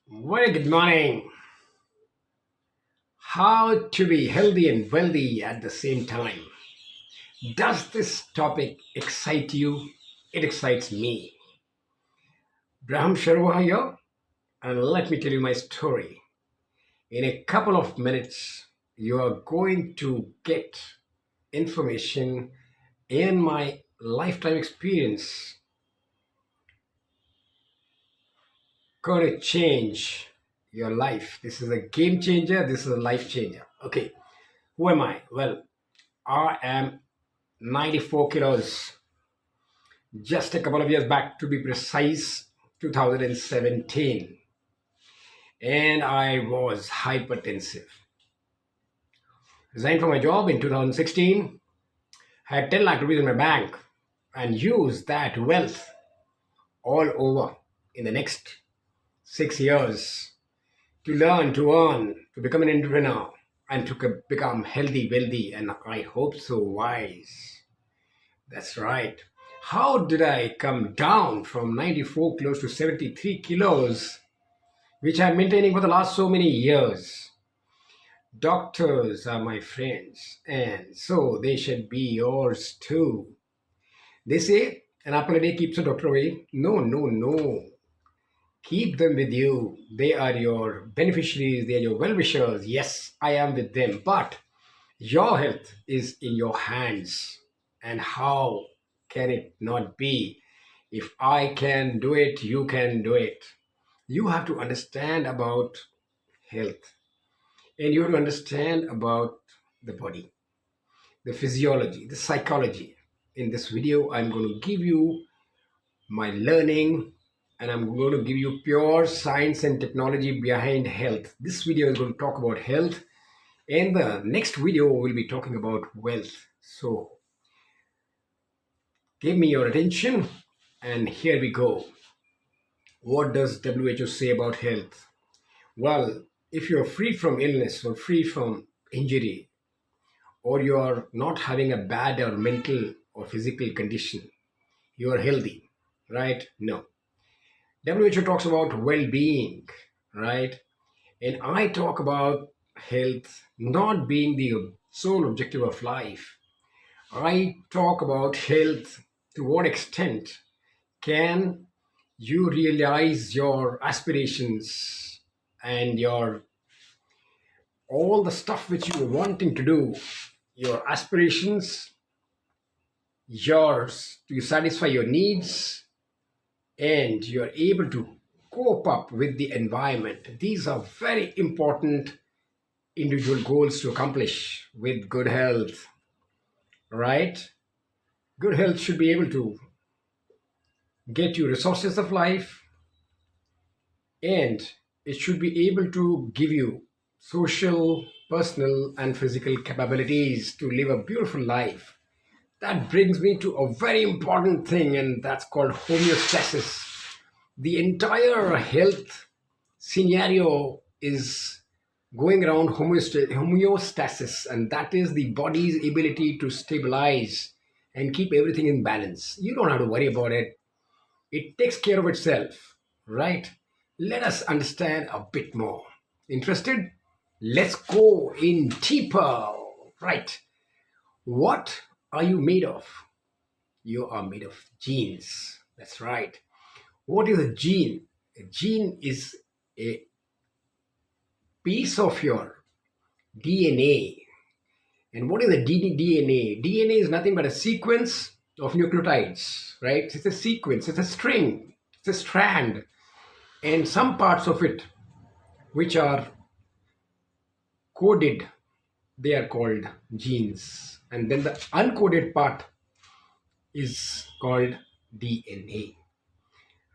Very good morning. How to be healthy and wealthy at the same time. Does this topic excite you? It excites me. Braham Sharoha here, and let me tell you my story. In a couple of minutes, you are going to get information in my lifetime experience going to change your life. This is a game changer. This is a life changer. Okay, who am I? Well, I am 94 kilos. Just a couple of years back, to be precise, 2017. And I was hypertensive. Resigned from my job in 2016, had 10 lakh rupees in my bank, and used that wealth all over in the next 6 years to learn, to earn, to become an entrepreneur, and to become healthy, wealthy, and I hope so wise. That's right. How did I come down from 94 kilos to 73 kilos, which I'm maintaining for the last so many years? Doctors are my friends, and so they should be yours too. They say an apple a day keeps a doctor away. No, no, no. Keep them with you. They are your beneficiaries, they are your well wishers. Yes, I am with them, but your health is in your hands. And how can it not be? If I can do it, you can do it. You have to understand about health, and you have to understand about the body, the physiology, the psychology. In this video, I'm going to give you my learning, and I'm going to give you pure science and technology behind health. This video is going to talk about health, and the next video will be talking about wealth. So give me your attention, and here we go. What does WHO say about health? Well, if you're free from illness or free from injury, or you're not having a bad or mental or physical condition, you're healthy, right? No. WHO talks about well-being, right? And I talk about health not being the sole objective of life. I talk about health. To what extent can you realize your aspirations and your all the stuff which you are wanting to do, your aspirations, yours to satisfy your needs, and you're able to cope up with the environment. These are very important individual goals to accomplish with good health, right? Good health should be able to get you resources of life, and it should be able to give you social, personal, and physical capabilities to live a beautiful life. That brings me to a very important thing, and that's called homeostasis. The entire health scenario is going around homeostasis, and that is the body's ability to stabilize and keep everything in balance. You don't have to worry about it, it takes care of itself, right? Let us understand a bit more. Interested? Let's go in deeper, right? What are you made of? You are made of genes. That's right. What is a gene? A gene is a piece of your DNA. And what is a DNA? DNA is nothing but a sequence of nucleotides, right? It's a sequence, it's a string, it's a strand. And some parts of it which are coded, they are called genes. And then the uncoded part is called DNA.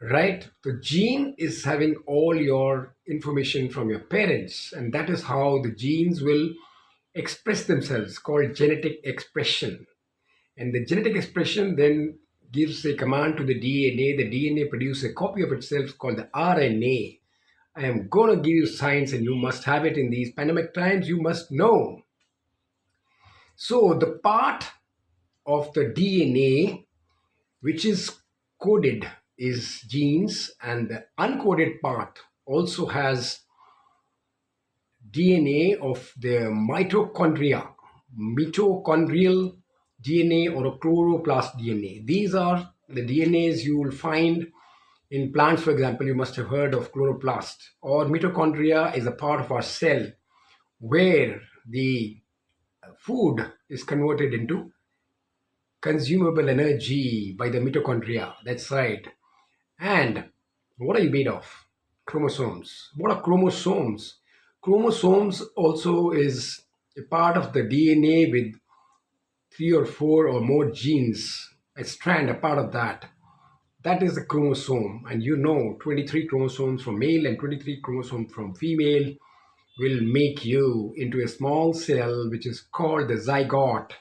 Right? The gene is having all your information from your parents, and that is how the genes will express themselves, called genetic expression. And the genetic expression then gives a command to the DNA. The DNA produces a copy of itself called the RNA. I am going to give you science, and you must have it in these pandemic times. You must know. So, the part of the DNA which is coded is genes, and the uncoded part also has DNA of the mitochondrial DNA or a chloroplast DNA. These are the DNAs you will find in plants. For example, you must have heard of chloroplast, or mitochondria is a part of our cell where the food is converted into consumable energy by the mitochondria. That's right. And what are you made of? Chromosomes. What are chromosomes? Chromosomes also is a part of the DNA with three or four or more genes, a strand, a part of that. That is the chromosome. And 23 chromosomes from male and 23 chromosomes from female will make you into a small cell which is called the zygote.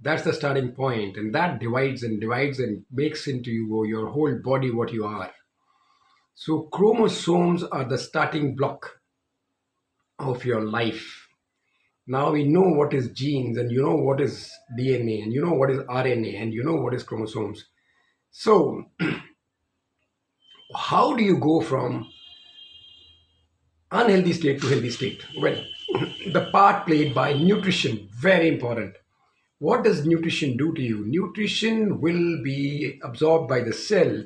That's the starting point, and that divides and makes into you your whole body what you are. So chromosomes are the starting block of your life. Now we know what is genes, and you know what is DNA, and you know what is RNA, and you know what is chromosomes. So how do you go from unhealthy state to healthy state? Well, the part played by nutrition, very important. What does nutrition do to you? Nutrition will be absorbed by the cell,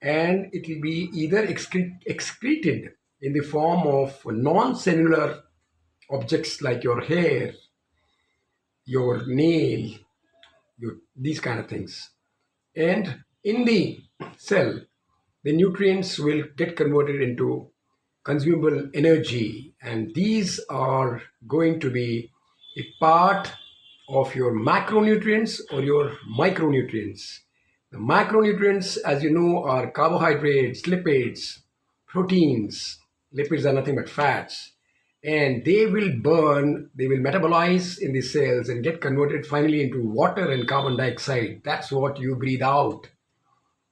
and it will be either excreted in the form of non-cellular objects like your hair, your nail, these kind of things. And in the cell, the nutrients will get converted into consumable energy, and these are going to be a part of your macronutrients or your micronutrients. The macronutrients, as you know, are carbohydrates, lipids, proteins. Lipids are nothing but fats, and they will metabolize in the cells and get converted finally into water and carbon dioxide. That's what you breathe out.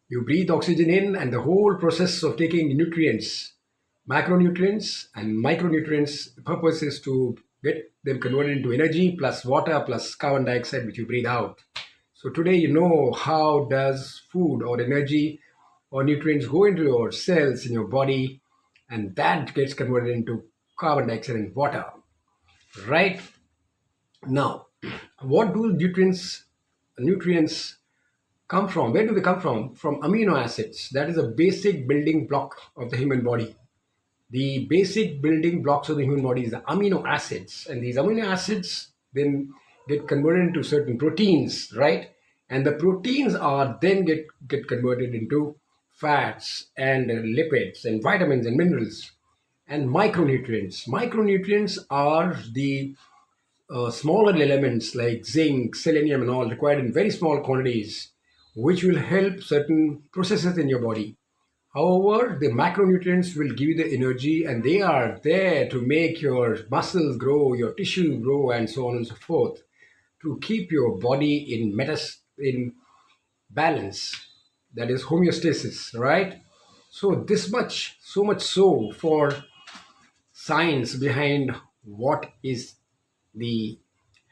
You breathe oxygen in, and the whole process of taking nutrients, macronutrients and micronutrients, the purpose is to get them converted into energy plus water plus carbon dioxide, which you breathe out. So today you know how does food or energy or nutrients go into your cells in your body, and that gets converted into carbon dioxide and water. Right now, what do nutrients come from? Where do they come from? From amino acids. That is a basic building block of the human body. The basic building blocks of the human body is the amino acids, and these amino acids then get converted into certain proteins, right? And the proteins are then get converted into fats and lipids and vitamins and minerals and micronutrients. Micronutrients are the smaller elements like zinc, selenium, and all required in very small quantities, which will help certain processes in your body. However, the macronutrients will give you the energy, and they are there to make your muscles grow, your tissue grow, and so on and so forth, to keep your body in balance. That is homeostasis, right? So this much, so much so for science behind what is the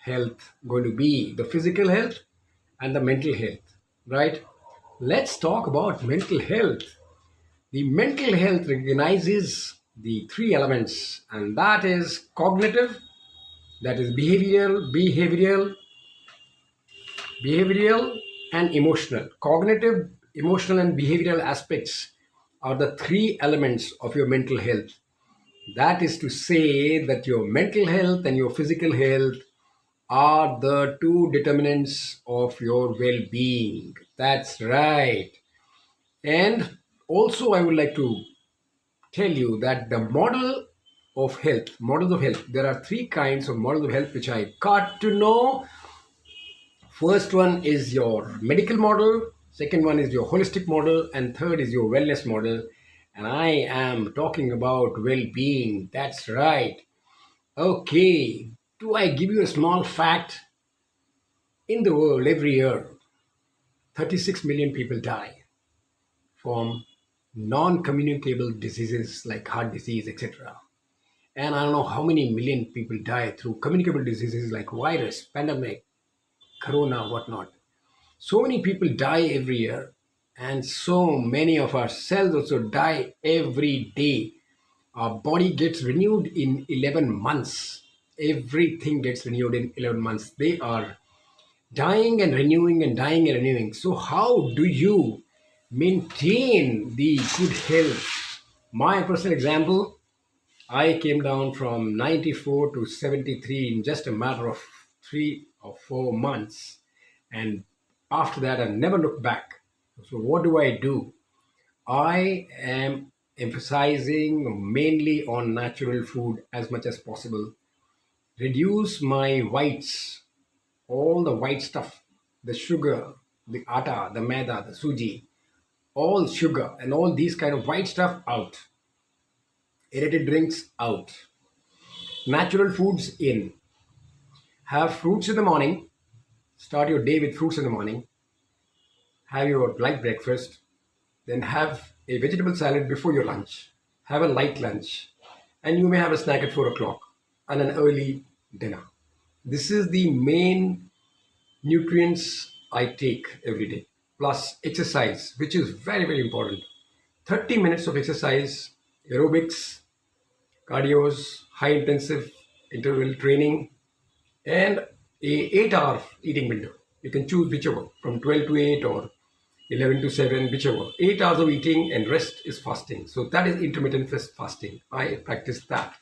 health going to be, the physical health and the mental health, right? Let's talk about mental health. The mental health recognizes the three elements, and that is cognitive, that is behavioral, and emotional. Cognitive, emotional, and behavioral aspects are the three elements of your mental health. That is to say that your mental health and your physical health are the two determinants of your well being. That's right. And also, I would like to tell you that the models of health, there are three kinds of models of health which I got to know. First one is your medical model, second one is your holistic model, and third is your wellness model. And I am talking about well being. That's right. Okay. Do I give you a small fact? In the world, every year, 36 million people die from non communicable diseases like heart disease, etc. And I don't know how many million people die through communicable diseases like virus, pandemic, corona, whatnot. So many people die every year, and so many of our cells also die every day Our body gets renewed in 11 months. Everything gets renewed in 11 months. They are dying and renewing and dying and renewing. So, how do you maintain the good health? My personal example, I came down from 94 to 73 in just a matter of 3 or 4 months. And after that, I never looked back. So, what do I do? I am emphasizing mainly on natural food as much as possible. Reduce my whites, all the white stuff, the sugar, the atta, the maida, the suji, all sugar and all these kind of white stuff out. Aerated drinks out. Natural foods in. Have fruits in the morning. Start your day with fruits in the morning. Have your light breakfast. Then have a vegetable salad before your lunch. Have a light lunch. And you may have a snack at 4 o'clock and an early dinner. This is the main nutrients I take every day. Plus exercise, which is very, very important. 30 minutes of exercise, aerobics, cardios, high intensive interval training, and a 8 hour eating window. You can choose whichever from 12 to 8 or 11 to 7, whichever. 8 hours of eating and rest is fasting. So that is intermittent fasting. I practice that.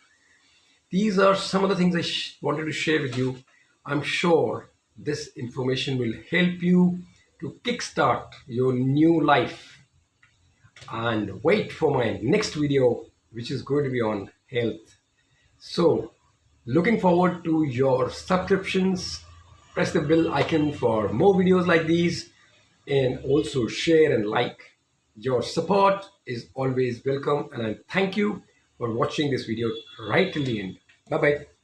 These are some of the things I wanted to share with you. I'm sure this information will help you to kickstart your new life. And wait for my next video, which is going to be on health. So, looking forward to your subscriptions. Press the bell icon for more videos like these, and also share and like. Your support is always welcome, and I thank you for watching this video right till the end. Bye bye.